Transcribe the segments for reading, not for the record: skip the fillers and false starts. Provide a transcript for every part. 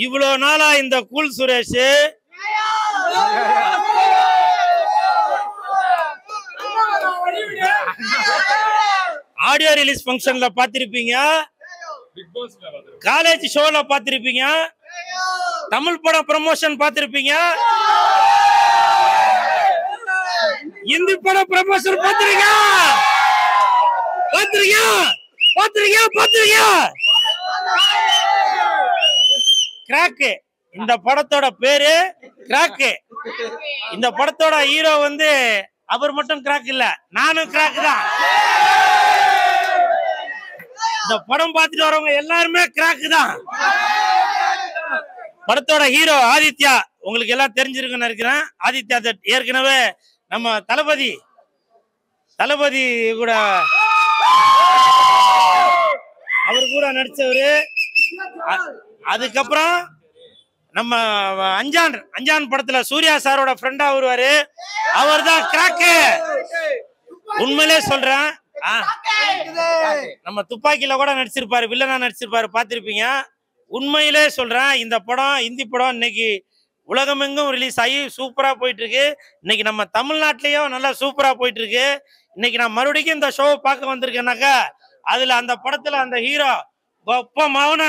இவ்வளவு நாளா இந்த கூல் சுரேஷ் ஆடியோ ரிலீஸ் ஃபங்க்ஷன்ல பாத்திருப்பீங்க, காலேஜ் ஷோல பாத்திருப்பீங்க, தமிழ் படம் ப்ரமோஷன் பாத்திருப்பீங்க, இந்தி படம் ப்ரமோஷன் பாத்திருக்கீங்க. கிராக். இந்த படத்தோட பேரு கிராக். இந்த படத்தோட ஹீரோ வந்து அவர் மட்டும் கிராக் இல்ல, நானும் கிராக் தான். இந்த படம் பார்த்துட்டு வரவங்க எல்லாருமே கிராக் தான். படத்தோட ஹீரோ ஆதித்யா, உங்களுக்கு எல்லாம் தெரிஞ்சிருக்குன்னு நினைக்கிறேன். ஆதித்யா தட் ஏற்கனவே நம்ம தளபதி கூட அவர் கூட நடிச்சவரு. அதுக்கப்புறம் நம்ம அஞ்சான் படத்துல சூர்யா சாரோட ஃப்ரெண்டா வருவாரு, அவர் தான் கிராக்கு. உண்மையிலே சொல்றேன், நம்ம துப்பாக்கியில கூட நடிச்சிருப்பாரு, வில்லனா நடிச்சிருப்பாரு, பாத்திருப்பீங்க. உண்மையிலே சொல்றேன், இந்த படம் இந்தி படம் இன்னைக்கு உலகமெங்கும் ரிலீஸ் ஆகி சூப்பரா போயிட்டு இருக்கு. இன்னைக்கு நம்ம தமிழ்நாட்டிலயும் நல்லா சூப்பரா போயிட்டு இருக்கு. இன்னைக்கு நான் மறுபடியும் இந்த ஷோவை பார்க்க வந்திருக்கேன்னாக்கா, அதுல அந்த படத்துல அந்த ஹீரோ கொப்பமாவன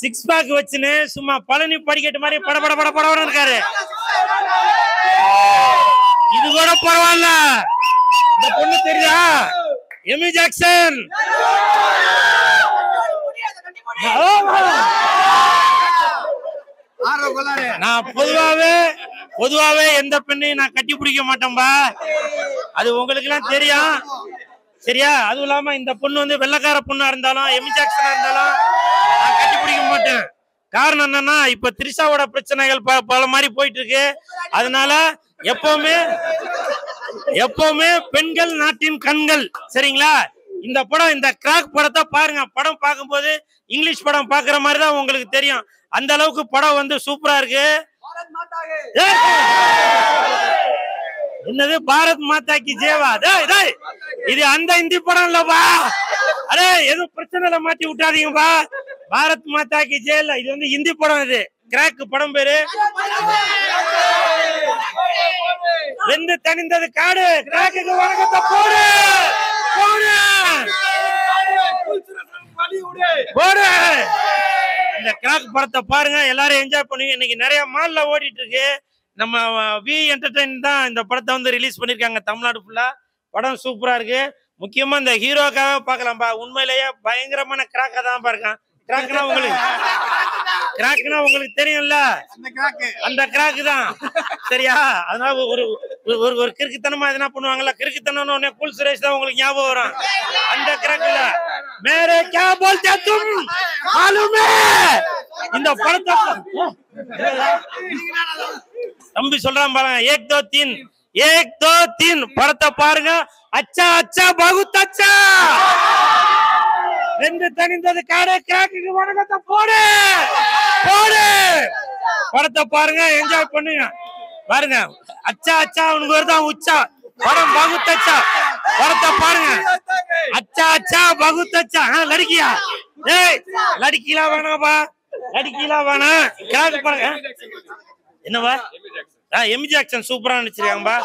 சிக்ஸ் பேக் வச்சுன்னு சும்மா பழனி படிக்கட்டு மாதிரி படபடன்னு இருக்காரு. இது கூட பரவாயில்ல. இந்த பொண்ணு தெரியுதா, எமி ஜாக்சன். நான் பொதுவாவே எந்த பெண்ணையும் நான் கட்டி பிடிக்க மாட்டேன்பா, அது உங்களுக்கு எல்லாம் தெரியும், சரியா? அதுவும் இல்லாம இந்த பொண்ணு வந்து வெள்ளக்கார பொண்ணா இருந்தாலும் எமி ஜாக்சனா இருந்தாலும் நான் கட்டி பிடிக்க மாட்டேன். காரணம் என்னன்னா, இப்ப திரிஷாவோட பிரச்சனைகள் பல மாதிரி போயிட்டு இருக்கு. அதனால எப்பவுமே பெண்கள் நாட்டின் கண்கள், சரிங்களா? இந்த படம், இந்த கிராக் படத்தை பாருங்க. படம் பார்க்கும்போது இங்கிலீஷ் படம் பாக்குற மாதிரி தான் உங்களுக்கு தெரியும். அந்த அளவுக்கு படம் வந்து சூப்பரா இருக்கு. என்னது பாரத் மாதா கி ஜெயவா? இது அந்த இந்தி படம் இல்லப்பா. அரே எதுவும் பிரச்சனைல மாட்டி விட்டாதீங்கப்பா. பாரத் மாதா கி ஜெய இல்ல, இது வந்து இந்தி படம். இது கிராக் படம் பேரு. வெந்து தணிந்தது காடு. கிராக்குக்கு வணக்கத்தை போடு. இந்த கிராக் படத்தை பாருங்க, எல்லாரும் என்ஜாய் பண்ணுங்க. இன்னைக்கு நிறைய மால்ல ஓடிட்டு இருக்கு. நம்ம வி என்டர்டைன் தான் இந்த படத்தை வந்து ரிலீஸ் பண்ணிருக்காங்க தமிழ்நாடு ஃபுல்லா. படம் சூப்பரா இருக்கு. முக்கியமா இந்த ஹீரோக்காக பாக்கலாம்பா. உண்மையிலேயே பயங்கரமான கிராக்கா தான் பாருக்கான். கிராக்னா உங்களுக்கு தெரியும்ல, அந்த கிராக்கு தான், சரியா? அதனால ஒரு கிறுக்குத்தனமா எதனா பண்ணுவாங்கல்ல, கிறுக்குத்தனம் உடனே கூல் சுரேஷ் தான் உங்களுக்கு ஞாபகம் வரும். அந்த கிராக்குல மேரே கே போல்தே தும் மாலூமே. இந்த படத்தை தம்பி சொல்றான் பாருங்க, ஏக் தோ தீன் படத்தை பாருங்க. அச்சா பகுத் அச்சா. ரெண்டு தனிந்தது காடு. கிராக்குக்கு வணக்கத்தை போடு. படத்தை பாருங்க, என்ஜாய் பண்ணுங்க. பாருங்க, அச்சா அவனுக்கு வருதான் உச்சா. படம் பகுத் அச்சா. படத்தை பாருங்க. அச்சா பகுத் அச்சா. லடுக்கியா? ஏய், லடுக்கிலாம் வேணாம்பா, லடுக்கிலாம் வேணாம். கிராக்கு பாருங்க. என்னவா? எமி ஜாக்சன் சூப்பரா நடிச்சிருக்காங்கப்பா.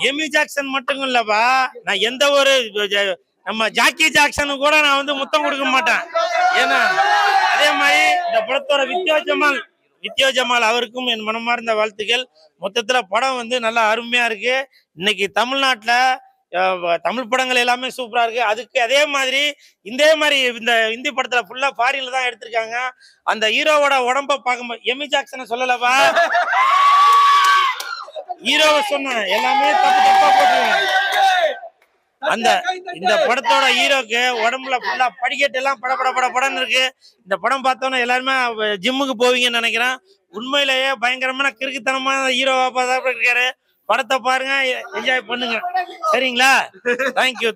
எமி ஜாக்சன் மட்டும் இல்லப்பா, நான் எந்த ஒரு நம்ம ஜாக்கி ஜாக்சனு கூட நான் வந்து முத்தம் கொடுக்க மாட்டேன். ஏன்னா அதே மாதிரி இந்த படத்தோட வித்யா ஜமால் அவருக்கும் என் மனமார்ந்த வாழ்த்துக்கள். மொத்தத்துல படம் வந்து நல்லா அருமையா இருக்கு. இன்னைக்கு தமிழ்நாட்டுல தமிழ் படங்கள் எல்லாமே சூப்பரா இருக்கு. அதுக்கு அதே மாதிரி இந்த இந்தி படத்துல ஃபுல்லா ஃபாரின்ல தான் எடுத்திருக்காங்க. அந்த ஹீரோவோட உடம்ப பார்க்கும்போது எமி ஜாக்சனை சொல்லலவா, ஹீரோவை சொன்ன எல்லாமே தப்பா போட்டுருவாங்க. இந்த படத்தோட ஹீரோக்கு உடம்புல ஃபுல்லா படிக்கட்டு எல்லாம் படன்னு இருக்கு. இந்த படம் பார்த்தோன்னா எல்லாருமே ஜிம்முக்கு போவீங்கன்னு நினைக்கிறேன். உண்மையிலேயே பயங்கரமான கிறுக்குத்தனமான ஹீரோவா இருக்காரு. படத்தை பாருங்க, என்ஜாய் பண்ணுங்க, சரிங்களா? தேங்க்யூ.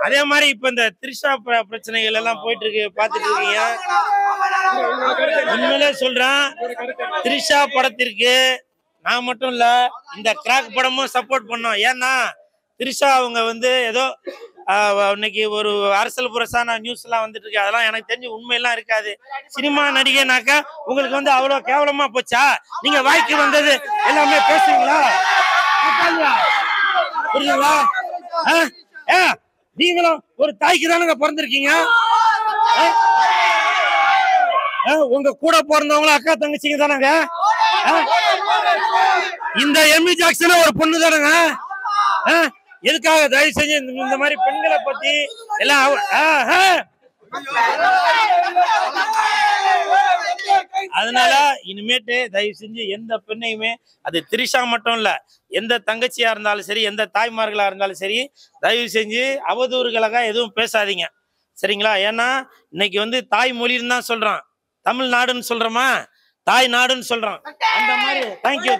அதே மாதிரி இப்ப இந்த திரிஷா பிரச்சனைகள் எல்லாம் போயிட்டு இருக்கு, பாத்துட்டு இருக்கீங்க. உண்மையிலே சொல்றேன், திரிஷா படத்திற்கு நான் மட்டும் இல்ல, இந்த கிராக் படமும் சப்போர்ட் பண்ணோம். ஏன்னா திரிஷா அவங்க வந்து ஏதோ இன்னைக்கு ஒரு அரசியல் புரசான நியூஸ் எல்லாம் வந்துட்டு இருக்கு. அதெல்லாம் எனக்கு தெரிஞ்சு உண்மையெல்லாம் இருக்காது. சினிமா நடிகைனாக்கா உங்களுக்கு வந்து அவ்வளவு கேவலமா போச்சா? நீங்க வாய்க்கு வந்தது எல்லாமே பேசுவீங்களா? புரியுதுங்களா? நீங்களும் ஒரு தாய்க்கு தானுங்க பிறந்திருக்கீங்க. உங்க கூட பிறந்தவங்களும் அக்கா தங்கச்சிங்க தானங்க. இந்த எம்மி ஜாக்சன் ஒரு பொண்ணு தானங்க. எதுக்காக தயவு செஞ்சு இந்த மாதிரி பெண்களை பத்தி எல்லாம் அதனால இனிமேட்டு தயவு செஞ்சு எந்த பெண்ணையுமே, அது திரிஷா மட்டும் இல்ல, எந்த தங்கச்சியா இருந்தாலும் சரி, எந்த தாய்மார்களா இருந்தாலும் சரி, தயவு செஞ்சு அவதூறுகளாக எதுவும் பேசாதீங்க. சரிங்களா? ஏன்னா இன்னைக்கு வந்து தாய்மொழின்னு தான் சொல்றான், தமிழ்நாடுன்னு சொல்றோமா, தாய் நாடுன்னு சொல்றான். அந்த மாதிரி தேங்க்யூ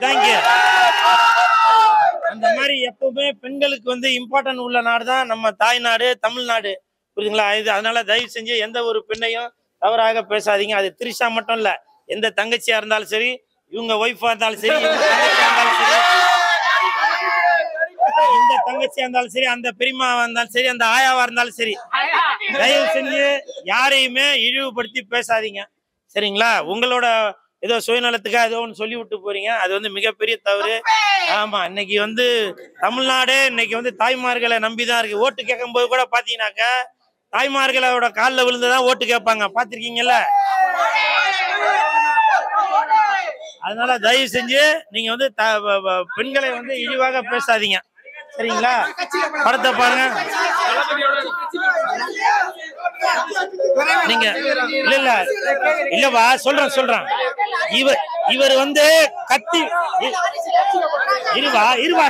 அந்த மாதிரி எப்பவுமே பெண்களுக்கு வந்து இம்பார்ட்டன்ட் உள்ள நாடு தான் நம்ம தாய்நாடு, தமிழ்நாடு. புரியுதுங்களா? அதனால தயவு செஞ்சு எந்த ஒரு பெண்ணையும் தவறாக பேசாதீங்க. அது திரிஷா மட்டும் இல்ல, எந்த தங்கச்சியா இருந்தாலும் சரி, இவங்க ஒய்ஃபா இருந்தாலும் சரி, இந்த தங்கச்சியா இருந்தாலும் சரி, அந்த பெரியமாவா இருந்தாலும் சரி, அந்த ஆயாவா இருந்தாலும் சரி, தயவு செஞ்சு யாரையுமே இழிவுபடுத்தி பேசாதீங்க. சரிங்களா? உங்களோட ஏதோ சுயநலத்துக்காக ஏதோ ஒன்று சொல்லி விட்டு போறீங்க. அது வந்து மிகப்பெரிய தவறு. ஆமா, இன்னைக்கு வந்து தமிழ்நாடே இன்னைக்கு வந்து தாய்மார்களை நம்பிதான் இருக்கு. ஓட்டு கேட்கும் போது கூட பாத்தீங்கன்னாக்க தாய்மார்களோட காலில் விழுந்துதான் ஓட்டு கேட்பாங்க. பாத்திருக்கீங்கல்ல? அதனால தயவு செஞ்சு நீங்க வந்து பெண்களை வந்து இழிவாக பேசாதீங்க. சரிங்களா? படத்தை பாருங்க. நீங்க இல்லவா சொல்றேன். இவர் வந்து கத்தி இருவா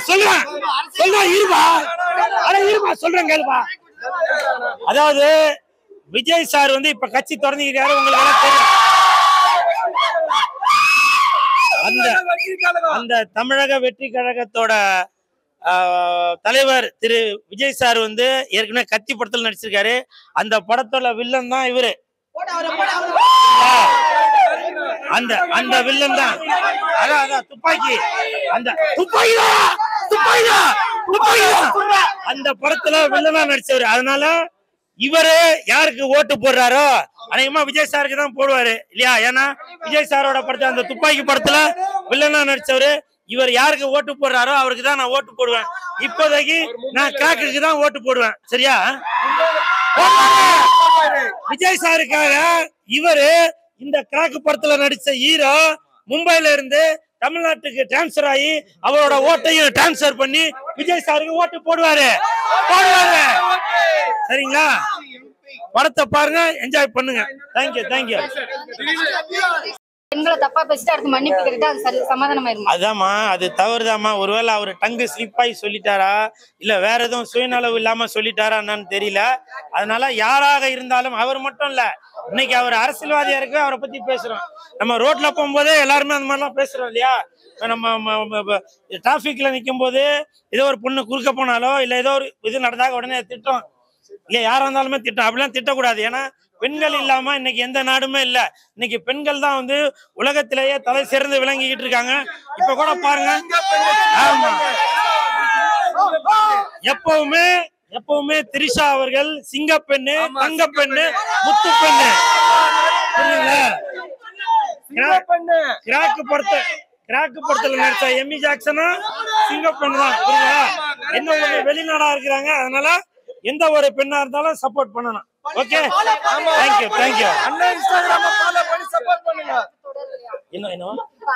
சொல்றேன் கேளுப்பா. அதாவது விஜய் சார் வந்து இப்ப கட்சி தொடங்கிருக்காரு. உங்களுக்கு தெரியும், அந்த தமிழக வெற்றி கழகத்தோட தலைவர் திரு விஜய் சார் வந்து ஏற்கனவே கத்தி படத்துல நடிச்சிருக்காரு. அந்த படத்தோட வில்லன் தான் இவரு. அந்த வில்லன் தான் அதான் துப்பாக்கி, அந்த படத்துல வில்லனா நடிச்சவரு. அதனால இவரு யாருக்கு ஓட்டு போடுறாரோ அநேகமா விஜய் சாருக்கு தான் போடுவாரு இல்லையா? ஏன்னா விஜய் சாரோட படத்துல அந்த துப்பாக்கி படத்துல வில்லனா நடிச்சவரு. இவர் யாருக்கு ஓட்டு போடுறாரோ அவருக்கு தான் நான் ஓட்டு போடுவேன். இப்போதைக்கு நான் கிராக்குக்கு தான் ஓட்டு போடுவேன். சரியா? விஜய் சாருக்காக இவரு இந்த கிராக்கு படத்துல நடிச்ச ஹீரோ மும்பைல இருந்து தமிழ்நாட்டுக்கு டிரான்ஸ்பர் ஆகி அவரோட ஓட்டையும் டிரான்ஸ்பர் பண்ணி விஜய் சாருக்கு ஓட்டு போடுவாரு. சரிங்களா? படத்தை பாருங்க, என்ஜாய் பண்ணுங்க. தேங்க்யூ. பெண்களை தப்பா பேசிட்டு அடுத்து மன்னிப்பு கேட்டா அது சமாதானமாயிருமா? அதாம்மா, அது தவறுதாம்மா. ஒருவேளை அவர் டங்கு ஸ்லிப்பாகி சொல்லிட்டாரா, இல்ல வேற எதுவும் சுயநலவு இல்லாம சொல்லிட்டாரா என்னன்னு தெரியல. அதனால யாராக இருந்தாலும், அவர் மட்டும் இல்ல, இன்னைக்கு அவர் அரசியல்வாதியா இருக்கு, அவரை பத்தி பேசுறோம். நம்ம ரோட்ல போகும்போதே எல்லாருமே அந்த மாதிரிலாம் பேசுறோம் இல்லையா? நம்ம டிராபிக்ல நிற்கும் போது ஏதோ ஒரு பொண்ணு குறுக்க போனாலோ இல்ல ஏதோ ஒரு இது நடந்தாக உடனே திட்டம் இல்லையா? யாரா இருந்தாலுமே திட்டம். அப்படிலாம் திட்டக்கூடாது. ஏன்னா பெண்கள் இல்லாம இன்னைக்கு எந்த நாடுமே இல்ல. இன்னைக்கு பெண்கள் தான் வந்து உலகத்திலேயே தலை சிறந்து விளங்கிக்கிட்டு இருக்காங்க. இப்ப கூட பாருங்க. ஆமா, எப்பவுமே திரிஷா அவர்கள் சிங்க பெண்ணு, தங்க பெண்ணு, முத்து பெண்ணு. கிராக்கு படத்துல நடிச்ச எம்மி ஜாக்சனா சிங்க பெண் தான். புரியுதா? என்ன வெளிநாடா இருக்கிறாங்க. அதனால எந்த ஒரு பெண்ணா இருந்தாலும் சப்போர்ட் பண்ணணும். Okay, thank you. அண்ணா இன்ஸ்டாகிராம ஃபாலோ பண்ணி சப்போர்ட் பண்ணுங்க. என்ன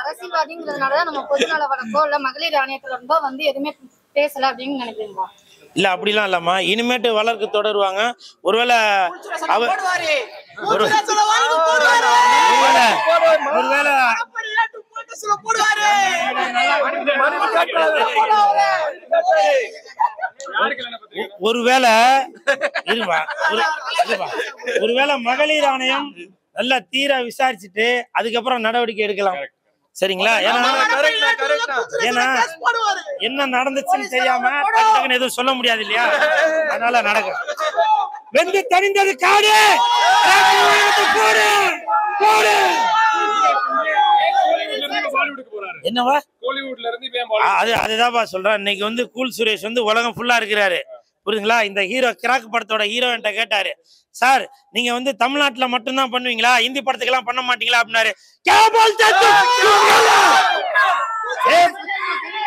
அரசியல்வாதிங்கிறதுனாலதான் நம்ம பொதுநல வழக்கோ இல்ல மகளிர் ஆணையத்துல இருந்தோ வந்து எதுவுமே பேசல அப்படின்னு நினைக்கிறீங்களா? இல்ல, அப்படிலாம் இல்லம்மா. இனிமேட்டு வளர்க்க தொடருவாங்க. ஒருவேளை ஒருவேளை மகளிர் ஆணையம் நல்லா தீர விசாரிச்சுட்டு அதுக்கப்புறம் நடவடிக்கை எடுக்கலாம். சரிங்களா? ஏன்னா என்ன நடந்துச்சுன்னு தெரியாம எதுவும் சொல்ல முடியாது இல்லையா? அதனால நடக்கும். வெந்து தணிந்தது காடு. என்னவா ஹாலிவுட்ல இருந்து இப்ப ஏன் பாலிவுட்? அதுதான்ப்பா சொல்றேன். இன்னைக்கு வந்து கூல் சுரேஷ் வந்து உலகம் ஃபுல்லா இருக்கிறாரு, புரியுதுங்களா? இந்த ஹீரோ கிராக் படத்தோட ஹீரோ என்கிட்ட கேட்டாரு, சார் நீங்க வந்து தமிழ்நாட்டுல மட்டும்தான் பண்ணுவீங்களா, ஹிந்தி படத்துக்கெல்லாம் பண்ண மாட்டீங்களா அப்படின்னாரு.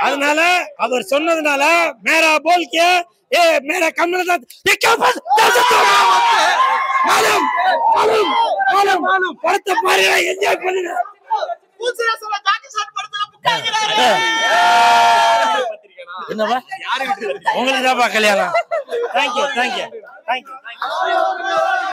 அதனால அவர் சொன்னதுனால மேரா போல்கே ஏ மேரா கமலநாத் படத்தை பாருங்க, என்ஜாய் பண்ணுங்க. என்னவா உங்களுக்கு தான் கல்யாணம். தேங்க்யூ.